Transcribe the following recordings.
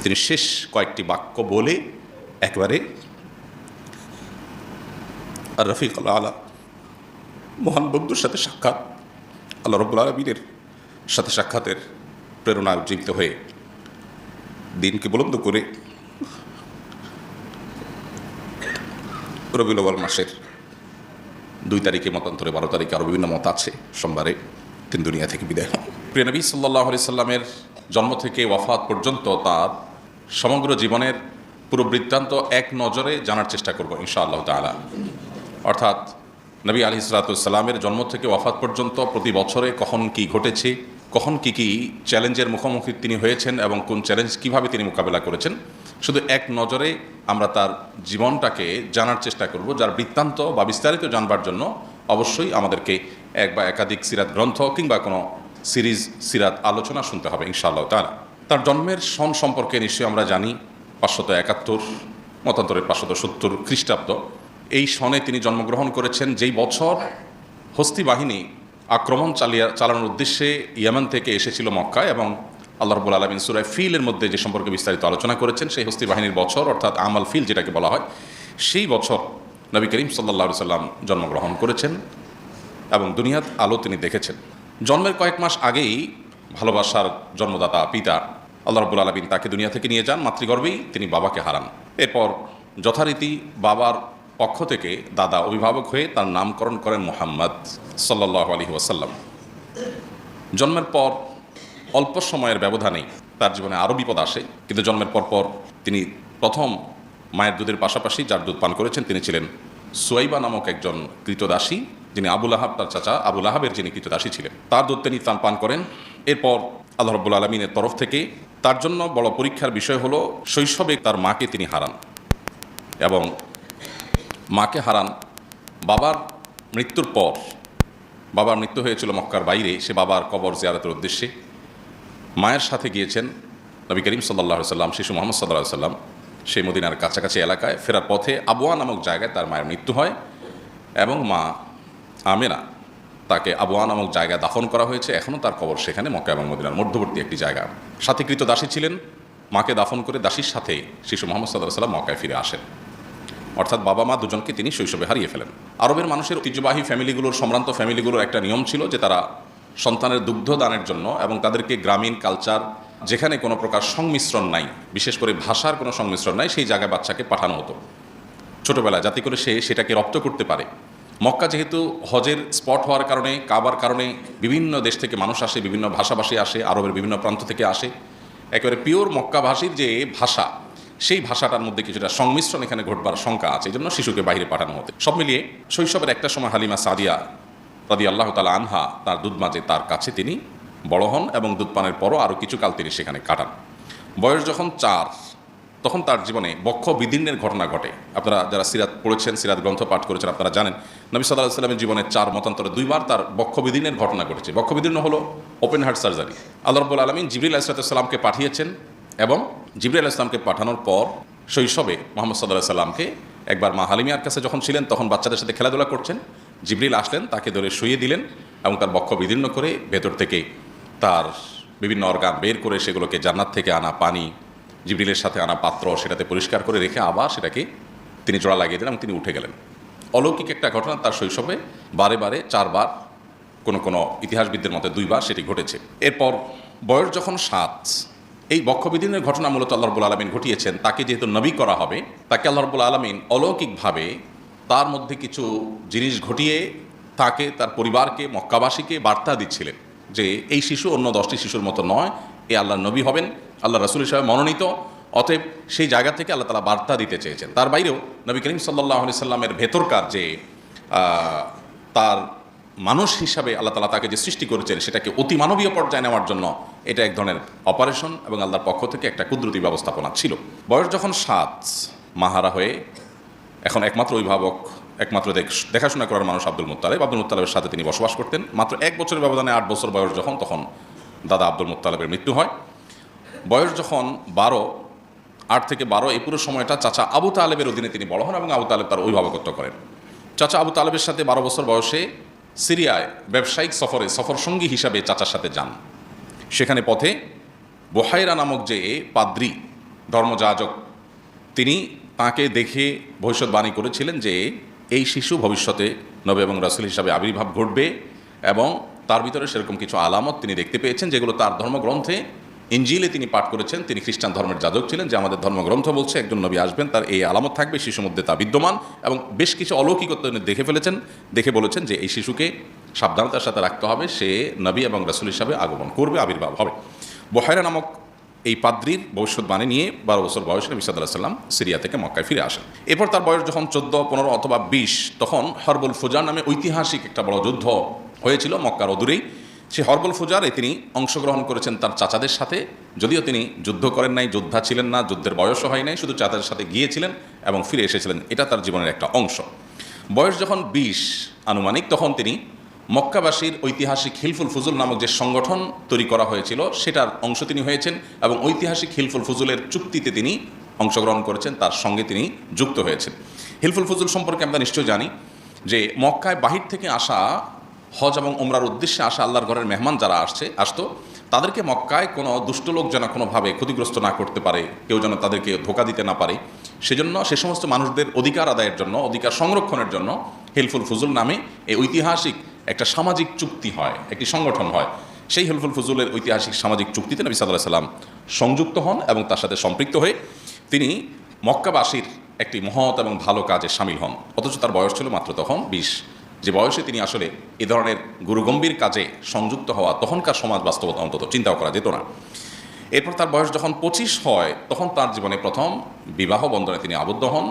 তিনি শেষ কয়েকটি বাক্য বলে একবারে আর রফিক আলা মহান বন্ধুর সাথে সাক্ষাৎ, আল্লাহ রাব্বুল আলামিনের সাথে সাক্ষাতের প্রেরণা উজ্জীবিত হয়ে দিনকে বুলন্দ করে রবিউল আউয়াল মাসের 2 তারিখে মতান্তরে 12 তারিখে আরও বিভিন্ন মত আছে, সোমবারে তিনি দুনিয়া থেকে বিদায় হন। প্রিয় নবী সাল্লাল্লাহু আলাইহি সাল্লামের জন্ম থেকে ওয়াফাত পর্যন্ত তার সমগ্র জীবনের পুরো বৃত্তান্ত এক নজরে জানার চেষ্টা করব ইনশাআল্লাহ তাআলা। অর্থাৎ নবী আলাইহিস সালাতু ওয়াস সালামের জন্ম থেকে ওয়াফাত পর্যন্ত প্রতি বছরে কখন কি ঘটেছে, কখন কি কি চ্যালেঞ্জের মুখোমুখি তিনি হয়েছেন এবং কোন চ্যালেঞ্জ কিভাবে তিনি মোকাবেলা করেছেন, শুধু এক নজরে আমরা তার জীবনটাকে জানার চেষ্টা করব। যার বৃত্তান্ত বা বিস্তারিত জানবার জন্য অবশ্যই আমাদেরকে এক বা একাধিক সিরাত গ্রন্থ কিংবা কোনো সিরিজ সিরাত আলোচনা শুনতে হবে ইনশাআল্লাহ তাআলা। তার জন্মের সন সম্পর্কে নিশ্চয়ই আমরা জানি 571, মতান্তরে 570 খ্রিস্টাব্দ। এই সনে তিনি জন্মগ্রহণ করেছেন, যেই বছর হস্তি বাহিনী আক্রমণ চালানোর উদ্দেশ্যে ইয়েমেন থেকে এসেছিল মক্কায়, এবং আল্লাহ রাব্বুল আলামিন সূরা ফিলের মধ্যে যে সম্পর্কে বিস্তারিত আলোচনা করেছেন, সেই হস্তি বাহিনীর বছর অর্থাৎ আমাল ফিল যেটাকে বলা হয়, সেই বছর নবী করিম সাল্লাল্লাহু আলাইহি সাল্লাম জন্মগ্রহণ করেছেন এবং দুনিয়ার আলো তিনি দেখেছেন। জন্মের কয়েক মাস আগেই ভালোবাসার জন্মদাতা পিতা আল্লাহ রাব্বুল আলামিন তাকে দুনিয়া থেকে নিয়ে যান, মাতৃগর্ভেই তিনি বাবাকে হারান। এরপর যথারীতি বাবার পক্ষ থেকে দাদা অভিভাবক হয়ে তার নামকরণ করেন মুহাম্মদ সাল্লাল্লাহু আলাইহি ওয়াসাল্লাম। জন্মের পর অল্প সময়ের ব্যবধানেই তার জীবনে আরও বিপদ আসে, কিন্তু জন্মের পর তিনি প্রথম মায়ের দুধের পাশাপাশি যার দুধ পান করেছেন তিনি ছিলেন সুয়াইবা নামক একজন কৃতদাসী, যিনি আবুল আহাব, তার চাচা আবুল আহাবের যিনি কৃতদাসী ছিলেন, তার দুধ তিনি পান করেন। এরপর আল্লাহ রাব্বুল আলামিনের তরফ থেকে তার জন্য বড় পরীক্ষার বিষয় হলো শৈশবে তার মাকে তিনি হারান, এবং মাকে হারান বাবার মৃত্যুর পর। বাবার মৃত্যু হয়েছিল মক্কার বাইরে, সে বাবার কবর জিয়ারতের উদ্দেশ্যে মায়ের সাথে গিয়েছেন নবী করিম সাল্লাল্লাহু আলাইহি সাল্লাম, শিশু মুহাম্মদ সাল্লাল্লাহু আলাইহি সাল্লাম। সেই মদিনার কাছাকাছি এলাকায় ফেরার পথে আবওয়া নামক জায়গায় তার মায়ের মৃত্যু হয়, এবং মা আমেনা তাকে আবওয়া নামক জায়গায় দাফন করা হয়েছে। এখনও তার কবর সেখানে, মক্কা এবং মদিনার মধ্যবর্তী একটি জায়গা। সাথে কৃত দাসী ছিলেন, মাকে দাফন করে দাসীর সাথে শিশু মুহাম্মদ সাল্লাল্লাহু আলাইহি সাল্লাম মক্কায় ফিরে আসেন। অর্থাৎ বাবা মা দুজনকে তিনি শৈশবে হারিয়ে ফেলেন। আরবের মানুষের ঐতিহ্যবাহী ফ্যামিলিগুলোর, সম্ভ্রান্ত ফ্যামিলিগুলোর একটা নিয়ম ছিল যে তারা সন্তানের দুগ্ধ দানের জন্য এবং তাদেরকে গ্রামীণ কালচার, যেখানে কোনো প্রকার সংমিশ্রণ নাই, বিশেষ করে ভাষার কোনো সংমিশ্রণ নাই, সেই জায়গায় বাচ্চাকে পাঠানো হতো ছোটোবেলায়, যাতে করে সে সেটাকে রপ্ত করতে পারে। মক্কা যেহেতু হজের স্পট হওয়ার কারণে, কাবার কারণে বিভিন্ন দেশ থেকে মানুষ আসে, বিভিন্ন ভাষাভাষী আসে, আরবের বিভিন্ন প্রান্ত থেকে আসে। একেবারে পিওর মক্কাভাষীর যে ভাষা, সেই ভাষাটার মধ্যে কিছুটা সংমিশ্রণ এখানে ঘটবার শঙ্কা আছে, এই জন্য শিশুকে বাইরে পাঠানো হতো। সব মিলিয়ে শৈশবের একটা সময় হালিমা সাদিয়া রাদিয়াল্লাহু তাআলা আনহা তার দুধ মাঝে তার কাছে তিনি বড় হন, এবং দুধ পানের পরও আরও কিছুকাল তিনি সেখানে কাটান। বয়স যখন 4, তখন তার জীবনে বক্ষ বিদীর্ণের ঘটনা ঘটে। আপনারা যারা সিরাত পড়েছেন, সিরাত গ্রন্থ পাঠ করেছেন, আপনারা জানেন নবী সাল্লাল্লাহু আলাইহি সাল্লামের জীবনে 4 মতান্তরে 2 বার তার বক্ষ বিদীর্ণের ঘটনা ঘটেছে। বক্ষ বিদীর্ণ হলো ওপেন হার্ট সার্জারি। আল্লাহ রাব্বুল আলামিন জিবরিল আলাইহিস সালামকে পাঠিয়েছেন, এবং জিবরিল আলাইহিস সালামকে পাঠানোর পর শৈশবে মুহাম্মদ সাল্লাল্লাহু আলাইহি সাল্লামকে একবার মা হালিমার কাছে যখন ছিলেন, তখন বাচ্চাদের সাথে খেলাধুলা করছেন, জিবরিল আসলেন, তাকে ধরে শুইয়ে দিলেন এবং তার বক্ষ বিদীর্ণ করে ভেতর থেকে তার বিভিন্ন অর্গান বের করে সেগুলোকে জান্নাত থেকে আনা পানি, জিবরিলের সাথে আনা পাত্র, সেটাতে পরিষ্কার করে রেখে আবার সেটাকে তিনি জোড়া লাগিয়ে দিলেন এবং তিনি উঠে গেলেন। অলৌকিক একটা ঘটনা তার শৈশবে বারে 4 বার, কোনো ইতিহাসবিদদের মতে 2 বার সেটি ঘটেছে। এরপর বয়স যখন 7, এই বক্ষবিদীর্ণের ঘটনা মূলত আল্লাহ রাব্বুল আলামিন ঘটিয়েছেন। তাকে যেহেতু নবী করা হবে, তাকে আল্লাহ রাব্বুল আলামিন অলৌকিকভাবে তার মধ্যে কিছু জিনিস ঘটিয়ে তাকে, তার পরিবারকে, মক্কাবাসীকে বার্তা দিচ্ছিলেন যে এই শিশু অন্য 10টি শিশুর মতো নয়, এ আল্লাহর নবী হবেন, আল্লাহ রাসূল হিসেবে মনোনীত। অতএব সেই জায়গা থেকে আল্লাহ তাআলা বার্তা দিতে চেয়েছেন। তার বাইরেও নবী করিম সাল্লাল্লাহু আলাইহি সাল্লামের ভেতরকার যে তার মানুষ হিসাবে আল্লাহ তাআলা তাকে যে সৃষ্টি করেছেন, সেটাকে অতি মানবীয় পর্যায়ে নেওয়ার জন্য এটা এক ধরনের অপারেশন এবং আল্লাহর পক্ষ থেকে একটা কুদরতি ব্যবস্থাপনা ছিল। বয়স যখন 7, মাহারা হয়ে এখন একমাত্র অভিভাবক, একমাত্র দেখাশোনা করার মানুষ আব্দুল মুত্তালিবের সাথে তিনি বসবাস করতেন। মাত্র 1 বছরের ব্যবধানে 8 বছর বয়স যখন, তখন দাদা আব্দুল মুত্তালিবের মৃত্যু হয়। বয়স যখন 12, 8 থেকে 12, এই পুরো সময়টা চাচা আবু তালেবের অধীনে তিনি বড় হন এবং আবু তালেব তার অভিভাবকত্ব করেন। চাচা আবু তালেবের সাথে 12 বছর বয়সে সিরিয়ায় ব্যবসায়িক সফর সঙ্গী হিসাবে চাচার সাথে যান। সেখানে পথে বুহাইরা নামক যে পাদ্রী, ধর্মযাজক, তিনি তাকে দেখে ভবিষ্যৎবাণী করেছিলেন যে এই শিশু ভবিষ্যতে নবী এবং রাসূল হিসাবে আবির্ভাব ঘটবে, এবং তার ভিতরে সেরকম কিছু আলামত তিনি দেখতে পেয়েছেন যেগুলো তার ধর্মগ্রন্থে ইনজিলে তিনি পাঠ করেছেন। তিনি খ্রিস্টান ধর্মের যাজক ছিলেন, যে আমাদের ধর্মগ্রন্থ বলছে একজন নবী আসবেন, তার এই আলামত থাকবে, শিশুর মধ্যে তা বিদ্যমান, এবং বেশ কিছু অলৌকিকতা তিনি দেখে ফেলেছেন। দেখে বলেছেন যে এই শিশুকে সাবধানতার সাথে রাখতে হবে, সে নবী এবং রাসূল হিসাবে আগমন করবে, আবির্ভাব হবে। বুহাইরা নামক এই পাদ্রির ভবিষ্যৎবাণী নিয়ে 12 বছর বয়সে নবী সাল্লাল্লাহু আলাইহি ওয়াসাল্লাম সিরিয়া থেকে মক্কায় ফিরে আসেন। এরপর তার বয়স যখন 14, 15 অথবা 20, তখন হরবুল ফুজার নামে ঐতিহাসিক একটা বড় যুদ্ধ হয়েছিল মক্কার অদূরেই। সেই হরবুল ফুজারে তিনি অংশগ্রহণ করেছেন তার চাচাদের সাথে, যদিও তিনি যুদ্ধ করেন নাই, যোদ্ধা ছিলেন না, যুদ্ধের বয়সও হয় নাই, শুধু চাচাদের সাথে গিয়েছিলেন এবং ফিরে এসেছিলেন। এটা তার জীবনের একটা অংশ। বয়স যখন 20 আনুমানিক, তখন তিনি মক্কাবাসীর ঐতিহাসিক হিলফুল ফুজুল নামক যে সংগঠন তৈরি করা হয়েছিল সেটার অংশ তিনি হয়েছেন, এবং ঐতিহাসিক হিলফুল ফুজুলের চুক্তিতে তিনি অংশগ্রহণ করেছেন, তার সঙ্গে তিনি যুক্ত হয়েছেন। হিলফুল ফুজুল সম্পর্কে আমরা নিশ্চয়ই জানি যে মক্কায় বাহির থেকে আসা, হজ এবং ওমরার উদ্দেশ্যে আসা আল্লাহর ঘরের মেহমান যারা আসতো, তাদেরকে মক্কায় কোনো দুষ্ট লোক যেন কোনোভাবে ক্ষতিগ্রস্ত না করতে পারে, কেউ যেন তাদেরকে ধোঁকা দিতে না পারে, সেজন্য সে সমস্ত মানুষদের অধিকার আদায়ের জন্য, অধিকার সংরক্ষণের জন্য হিলফুল ফুজুল নামে এই ঐতিহাসিক একটা সামাজিক চুক্তি হয়, একটি সংগঠন হয়। সেই হিলফুল ফুজুলের ঐতিহাসিক সামাজিক চুক্তিতে নবী সাল্লাল্লাহু আলাইহি সাল্লাম সংযুক্ত হন এবং তার সাথে সম্পৃক্ত হয়ে তিনি মক্কাবাসীর একটি মহৎ এবং ভালো কাজে সামিল হন। অথচ তার বয়স ছিল মাত্র তখন 20, যে বয়সে তিনি আসলে এ ধরনের গুরুগম্ভীর কাজে সংযুক্ত হওয়া তখনকার সমাজ বাস্তবতা অন্তত চিন্তাও করা যেত না। এরপর তার বয়স যখন 25 হয়, তখন তার জীবনে প্রথম বিবাহ বন্ধনে তিনি আবদ্ধ হন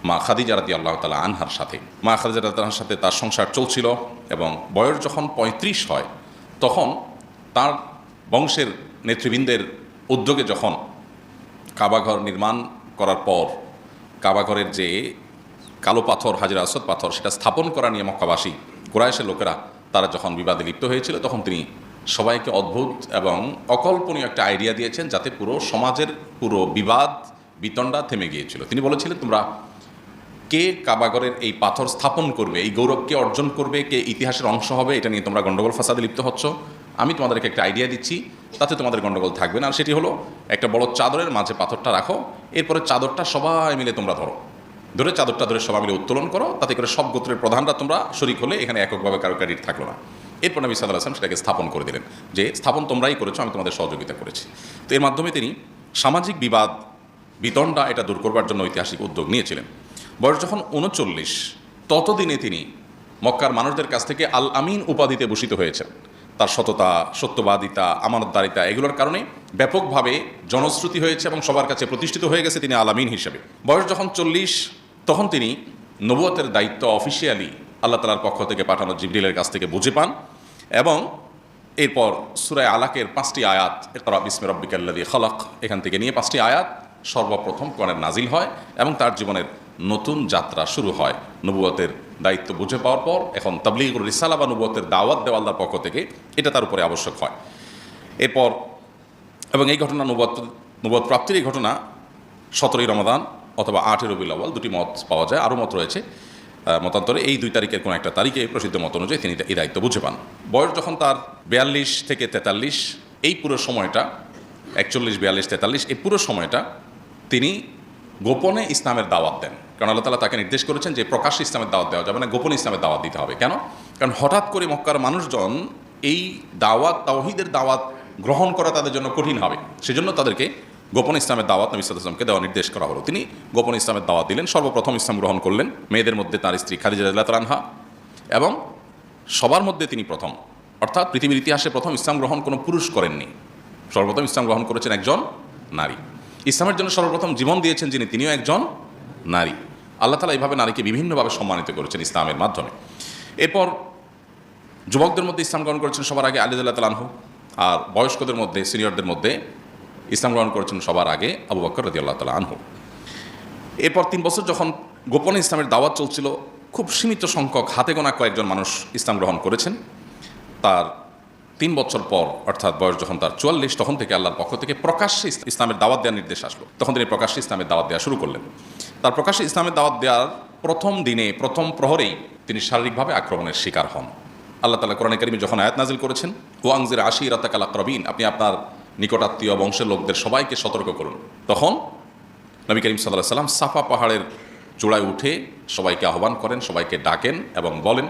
মা খাদিজা রাদিয়াল্লাহু তাআলা আনহার সাথে। মা খাদিজা রাদিয়াল্লাহু আনহার সাথে তার সংসার চলছিল, এবং বয়স যখন 35 হয়, তখন তার বংশের নেতৃবৃন্দের উদ্যোগে যখন কাবাঘর নির্মাণ করার পর কাবাঘরের যে কালো পাথর, হাজরে আসওয়াদ পাথর, সেটা স্থাপন করা নিয়ে মক্কাবাসী কুরাইশের লোকেরা তারা যখন বিবাদে লিপ্ত হয়েছিল, তখন তিনি সবাইকে অদ্ভুত এবং অকল্পনীয় একটা আইডিয়া দিয়েছেন, যাতে পুরো সমাজের পুরো বিবাদ বিতণ্ডা থেমে গিয়েছিল। তিনি বলেছিলেন, তোমরা কে কাবাঘরের এই পাথর স্থাপন করবে, এই গৌরব কে অর্জন করবে, কে ইতিহাসের অংশ হবে, এটা নিয়ে তোমরা গণ্ডগোল ফাসাদে লিপ্ত হচ্ছ। আমি তোমাদেরকে একটা আইডিয়া দিচ্ছি, তাতে তোমাদের গণ্ডগোল থাকবে না। আর সেটি হলো, একটা বড় চাদরের মাঝে পাথরটা রাখো, এরপরে চাদরটা সবাই মিলে তোমরা ধরে চাদরটা ধরে সবাই মিলে উত্তোলন করো, তাতে করে সব গোত্রের প্রধানরা তোমরা শরিক হলে এখানে এককভাবে কারো ক্রেডিট থাকলো না। এরপর নবী সাল্লাল্লাহু আলাইহি ওয়াসাল্লাম সেটাকে স্থাপন করে দিলেন, যে স্থাপন তোমরাই করেছো, আমি তোমাদের সহযোগিতা করেছি। তো এর মাধ্যমে তিনি সামাজিক বিবাদ বিতণ্ডা এটা দূর করবার জন্য ঐতিহাসিক উদ্যোগ নিয়েছিলেন। বয়স যখন 39, ততদিনে তিনি মক্কার মানুষদের কাছ থেকে আল আমিন উপাধিতে ভূষিত হয়েছেন। তার সততা, সত্যবাদিতা, আমানতদারিতা, এগুলোর কারণে ব্যাপকভাবে জনশ্রুতি হয়েছে এবং সবার কাছে প্রতিষ্ঠিত হয়ে গেছে তিনি আল আমিন হিসেবে। বয়স যখন 40, তখন তিনি নবুয়তের দায়িত্ব অফিসিয়ালি আল্লাহ তাআলার পক্ষ থেকে পাঠানো জিবরিলের কাছ থেকে বুঝে পান, এবং এরপর সূরা আলাকের 5টি আয়াত, ইকরা বিসমি রাব্বিকাল্লাযী খালাক, এখান থেকে নিয়ে 5টি আয়াত সর্বপ্রথম কোরআনের নাজিল হয়, এবং তার জীবনের নতুন যাত্রা শুরু হয়। নবুয়তের দায়িত্ব বুঝে পাওয়ার পর এখন তাবলীগুর রিসালা বা নবুয়তের দাওয়াত দেওয়া আল্লাহর পক্ষ থেকে, এটা তার উপরে আবশ্যক হয়। এরপর, এবং এই ঘটনা নবুয়ত প্রাপ্তির এই ঘটনা 17ই রমাদান অথবা 8ই রবিউল আউয়াল, দুটি মত পাওয়া যায়, আরও মত রয়েছে মতান্তরে। এই 2 তারিখের কোনো একটা তারিখে প্রসিদ্ধ মত অনুযায়ী তিনি এই দায়িত্ব বুঝে পান। বয়স যখন তার 42 থেকে 43, এই পুরো সময়টা 41, 42, 43, এই পুরো সময়টা তিনি গোপনে ইসলামের দাওয়াত দেন। কারণ আল্লাহ তাআলা তাকে নির্দেশ করেছেন যে প্রকাশ্যে ইসলামের দাওয়াত দেওয়া যাবে না, গোপনে ইসলামের দাওয়াত দিতে হবে। কেন? কারণ হঠাৎ করে মক্কার মানুষজন এই দাওয়াত, তাওহীদের দাওয়াত গ্রহণ করা তাদের জন্য কঠিন হবে, সেজন্য তাদেরকে গোপন ইসলামের দাওয়াত নবী সাল্লাল্লাহু আলাইহি ওয়াসাল্লামকে দেওয়া নির্দেশ করা হলো। তিনি গোপন ইসলামের দাওয়াত দিলেন। সর্বপ্রথম ইসলাম গ্রহণ করলেন মেয়েদের মধ্যে তার স্ত্রী খাদিজা রাদিয়াল্লাহু তাআলা আনহা, এবং সবার মধ্যে তিনি প্রথম, অর্থাৎ পৃথিবীর ইতিহাসে প্রথম ইসলাম গ্রহণ কোনো পুরুষ করেননি। সর্বপ্রথম ইসলাম গ্রহণ করেছেন একজন নারী। ইসলামের জন্য সর্বপ্রথম জীবন দিয়েছেন যিনি, তিনিও একজন নারী। আল্লাহ তাআলা এইভাবে নারীকে বিভিন্নভাবে সম্মানিত করেছেন ইসলামের মাধ্যমে। এরপর যুবকদের মধ্যে ইসলাম গ্রহণ করেছেন সবার আগে আলী রাদিয়াল্লাহু তাআলা আনহু, আর বয়স্কদের মধ্যে, সিনিয়রদের মধ্যে ইসলাম গ্রহণ করেছেন সবার আগে আবু বকর রাদিয়াল্লাহু তাআলা আনহু। এরপর 3 বছর যখন গোপনে ইসলামের দাওয়াত চলছিল, খুব সীমিত সংখ্যক, হাতে গোনা কয়েকজন মানুষ ইসলাম গ্রহণ করেছেন। তার 3 বছর পর, অর্থাৎ বয়স যখন তার 44, তখন থেকে আল্লাহর পক্ষ থেকে প্রকাশ্যে ইসলামের দাওয়াত দেওয়ার নির্দেশ আসলো। তখন তিনি প্রকাশ্যে ইসলামের দাওয়াত দেওয়া শুরু করলেন। তার প্রকাশ্যে ইসলামের দাওয়াত দেওয়ার প্রথম দিনে, প্রথম প্রহরেই তিনি শারীরিকভাবে আক্রমণের শিকার হন। আল্লাহ তাআলা কোরআনে কারিমে যখন আয়াত নাজিল করেছেন, ওয়াংজির আশিরাতাকাল আকরাবিন, আপনি আপনার নিকটাত্মীয় বংশের লোকদের সবাইকে সতর্ক করুন। তখন নবী করিম সাল্লাল্লাহু আলাইহি ওয়াসাল্লাম সাফা পাহাড়ের চূড়ায় উঠে সবাইকে আহ্বান করেন, সবাইকে ডাকেন এবং বলেন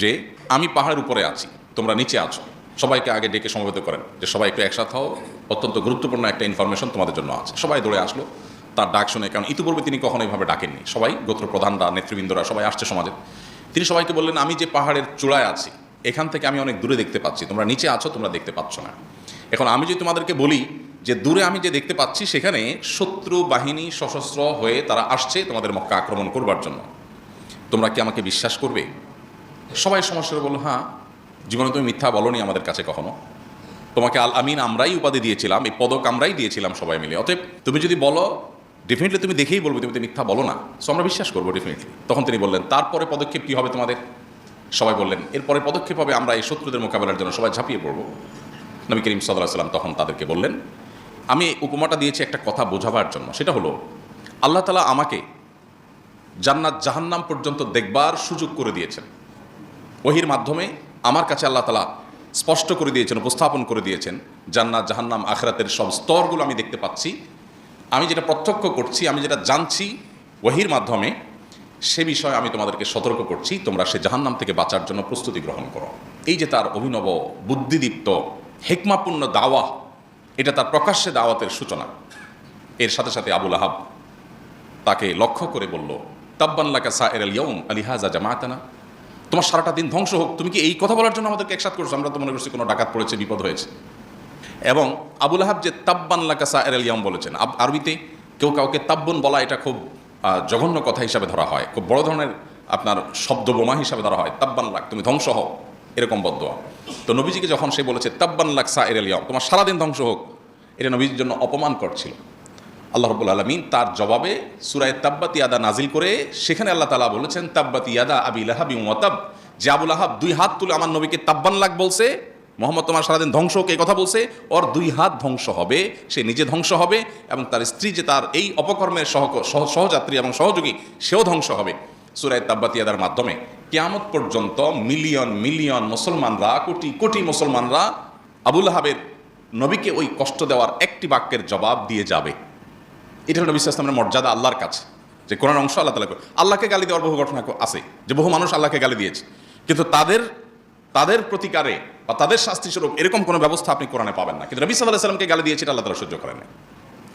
যে আমি পাহাড়ের উপরে আছি, তোমরা নিচে আছো। সবাইকে আগে ডেকে সমবেত করেন যে সবাই একটু একসাথে হও, অত্যন্ত গুরুত্বপূর্ণ একটা ইনফরমেশন তোমাদের জন্য আছে। সবাই দৌড়ে আসলো তার ডাক শুনে, কারণ ইতিপূর্বে তিনি কখনো এইভাবে ডাকেননি। সবাই গোত্রপ্রধানরা, নেতৃবৃন্দরা সবাই আসছে সমাজে। তিনি সবাইকে বললেন, আমি যে পাহাড়ের চূড়ায় আছি এখান থেকে আমি অনেক দূরে দেখতে পাচ্ছি, তোমরা নিচে আছো, তোমরা দেখতে পাচ্ছ না। এখন আমি যদি তোমাদেরকে বলি যে দূরে আমি যে দেখতে পাচ্ছি সেখানে শত্রু বাহিনী সশস্ত্র হয়ে তারা আসছে তোমাদের মক্কা আক্রমণ করবার জন্য, তোমরা কি আমাকে বিশ্বাস করবে? সবাই সমস্যা বলল, হ্যাঁ, জীবনে তুমি মিথ্যা বলনি আমাদের কাছে কখনো, তোমাকে আল আমিন আমরাই উপাধি দিয়েছিলাম, এই পদক আমরাই দিয়েছিলাম সবাই মিলে, অতএব তুমি যদি বলো ডেফিনেটলি তুমি দেখেই বলবে তুমি তো মিথ্যা বলো না, সো আমরা বিশ্বাস করবো ডেফিনেটলি। তখন তিনি বললেন, তারপরে পদক্ষেপ কী হবে তোমাদের? সবাই বললেন, এরপরে পদক্ষেপ হবে আমরা এই শত্রুদের মোকাবেলার জন্য সবাই ঝাঁপিয়ে পড়ব। নবী করিম সাল্লাল্লাহু আলাইহি ওয়াসাল্লাম তখন তাদেরকে বললেন, আমি উপমাটা দিয়েছি একটা কথা বোঝাবার জন্য, সেটা হলো আল্লাহ তাআলা আমাকে জান্নাত জাহান্নাম পর্যন্ত দেখবার সুযোগ করে দিয়েছেন। ওহির মাধ্যমে আমার কাছে আল্লাহ তাআলা স্পষ্ট করে দিয়েছেন, উপস্থাপন করে দিয়েছেন জান্নাত জাহান্নাম আখিরাতের সব স্তরগুলো আমি দেখতে পাচ্ছি। আমি যেটা প্রত্যক্ষ করছি, আমি যেটা জানছি ওহির মাধ্যমে, সে বিষয়ে আমি তোমাদেরকে সতর্ক করছি, তোমরা সে জাহান্নাম থেকে বাঁচার জন্য প্রস্তুতি গ্রহণ করো। এই যে তার অভিনব বুদ্ধিদীপ্ত হিকমাপূর্ণ দাওয়া, এটা তার প্রকাশ্যে দাওয়াতের সূচনা। এর সাথে সাথে আবু লাহাব তাকে লক্ষ্য করে বলল, তাব্বান লাকা সাইরাল ইয়াউম আলিহাযা জামাআতানা, তোমার সারাটা দিন ধ্বংস হোক, তুমি কি এই কথা বলার জন্য আমাদেরকে একসাথ করছো? আমরা তো মনে করছি কোনো ডাকাত পড়েছে, বিপদ হয়েছে। এবং আবু লাহাব যে তাব্বান লাকা সাইরাল ইয়াউম বলেছেন, আরবিতে কেউ কাউকে তাব্বুন বলা এটা খুব জঘন্য কথা হিসাবে ধরা হয়, খুব বড় ধরনের আপনার শব্দ বোমা হিসাবে ধরা হয়। তাব্বান লাক, তুমি ধ্বংস হও, এরকম বদদোয়া। তো নবীজিকে যখন সে বলেছে তাব্বান লাক সাইরাল ইয়াউম, তোমার সারাদিন ধ্বংস হোক, এটা নবীজির জন্য অপমানকর ছিল। আল্লাহ রাব্বুল আলামিন তার জবাবে সূরা তাব্বাত ইয়াদা নাজিল করে সেখানে আল্লাহ তাআলা বলেছেন, তাব্বাত ইয়াদা আবি লাহাবিন ওয়া তাব, যে আবু লাহাব দুই হাত তুলে আমার নবীকে তাব্বান লাক বলছে, মোহাম্মদ তোমার সারাদিন ধ্বংস হোক এই কথা বলছে, ওর দুই হাত ধ্বংস হবে, সে নিজে ধ্বংস হবে এবং তার স্ত্রী যে তার এই অপকর্মের সহযাত্রী এবং সহযোগী, সেও ধ্বংস হবে। সূরা তাব্বাত ইয়াদার মাধ্যমে কিয়ামত পর্যন্ত মিলিয়ন মিলিয়ন মুসলমানরা, কোটি কোটি মুসলমানরা আবু লাহাবের নবীকে ওই কষ্ট দেওয়ার একটি বাক্যের জবাব দিয়ে যাবে। এটা হলো নবী সাল্লাল্লাহু আলাইহি ওয়াসাল্লামের মর্যাদা আল্লাহর কাছে, যে কোরআন অংশ আল্লাহ তাআলা আল্লাহকে গালি দেওয়ার বহু ঘটনা আছে, যে বহু মানুষ আল্লাহকে গালি দিয়েছে, কিন্তু তাদের প্রতিকারে বা তাদের শাস্তি স্বরূপ এরকম কোনো ব্যবস্থা আপনি কোরআনে পাবেন না। কিন্তু নবী সাল্লাল্লাহু আলাইহি ওয়াসাল্লামকে গালি দিয়েছে, আল্লাহ তাআলা সহ্য করেন না।